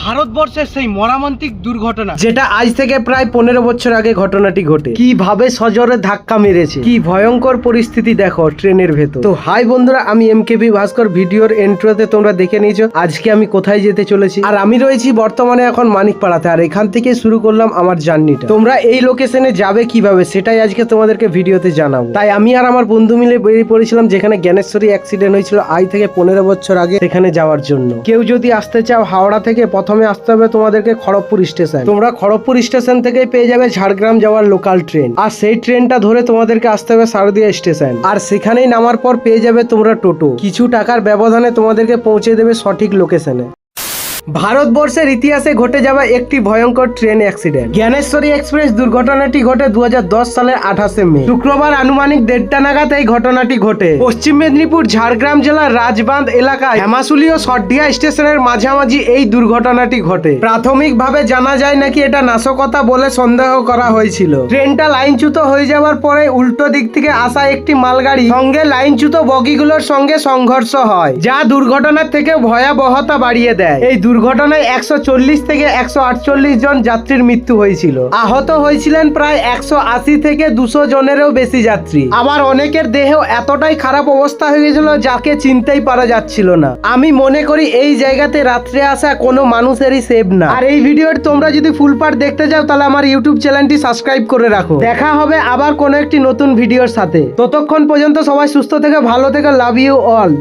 ভারতবর্ষের সেই মর্মান্তিক দুর্ঘটনা যেটা আজ থেকে প্রায় 15 বছর আগে ঘটনাটি ঘটে, কিভাবে সজোরে ধাক্কা মেরেছে, কি ভয়ঙ্কর পরিস্থিতি দেখো ট্রেনের ভেতর। তো হাই বন্ধুরা, আমি এমকেবি ভাস্কর। ভিডিওর এন্ট্রোতে তোমরা দেখে নিয়েছো আজকে আমি কোথায় যেতে চলেছি। আর আমি রয়েছি বর্তমানে এখন মানিকপাড়াতে, আর এখান থেকে শুরু করলাম আমার জার্নিটা। তোমরা এই লোকেশনে যাবে কিভাবে সেটাই আজকে তোমাদেরকে ভিডিওতে জানাবো। তাই আমি আর আমার বন্ধু মিলে বেরিয়ে পড়েছিলাম যেখানে জ্ঞানেশ্বরী অ্যাক্সিডেন্ট হয়েছিল আজ থেকে 15 বছর আগে, সেখানে যাওয়ার জন্য। কেউ যদি আসতে চাও হাওড়া থেকে, প্রথমে আসতে হবে তোমাদেরকে খড়গপুর স্টেশন। তোমরা খড়গপুর স্টেশন থেকে পেয়ে যাবে ঝাড়গ্রাম যাওয়ার লোকাল ট্রেন, আর সেই ট্রেনটা ধরে তোমাদেরকে আসতে হবে শারদিয়া স্টেশন। আর সেখানেই নামার পর পেয়ে যাবে তোমরা টোটো। কিছু টাকার ব্যবধানে তোমাদেরকে পৌঁছে দেবে সঠিক লোকেশনে। ভারতবর্ষের ইতিহাসে ঘটে যাওয়া একটি ভয়ঙ্কর ট্রেন অ্যাক্সিডেন্ট। জ্ঞানেশ্বরী এক্সপ্রেস দুর্ঘটনাটি ঘটে 2010 সালের 28 মে শুক্রবার আনুমানিক 1:30 নাগাদ এই ঘটনাটি ঘটে পশ্চিম মেদিনীপুর ঝাড়গ্রাম জেলার রাজবাঁধ এলাকায় হেমাশুলি ও সরডিহা স্টেশনের মাঝামাঝি এই দুর্ঘটনাটি ঘটে। প্রাথমিকভাবে জানা যায় নাকি এটা নাশকতা বলে সন্দেহ করা হয়েছিল। ট্রেনটা লাইনচ্যুত হয়ে যাওয়ার পরে উল্টো দিক থেকে আসা একটি মালগাড়ি সঙ্গে লাইনচ্যুত বগিগুলোর সঙ্গে সংঘর্ষ হয়, যা দুর্ঘটনার থেকে ভয়াবহতা বাড়িয়ে দেয়। এই দুর্ঘটনায় 140 থেকে 148 জন যাত্রীর মৃত্যু হয়েছিল। আহত হয়েছিলেন প্রায় 180 থেকে 200 জনেরও বেশি যাত্রী। আবার অনেকের দেহ এতটাই খারাপ অবস্থা হয়ে গেছিল যাকে চিনতেই পারা যাচ্ছিল না। আমি মনে করি এই জায়গাতে রাত্রে আসা কোনো মানুষেরই সেভ না। আর এই ভিডিওর তোমরা যদি ফুল পার্ট দেখতে যাও তাহলে আমার ইউটিউব চ্যানেলটি সাবস্ক্রাইব করে রাখো। দেখা হবে আবার কোনো একটি নতুন ভিডিওর সাথে। ততক্ষণ পর্যন্ত সবাই সুস্থ থেকে ভালো থেকে, লাভ ইউ অল।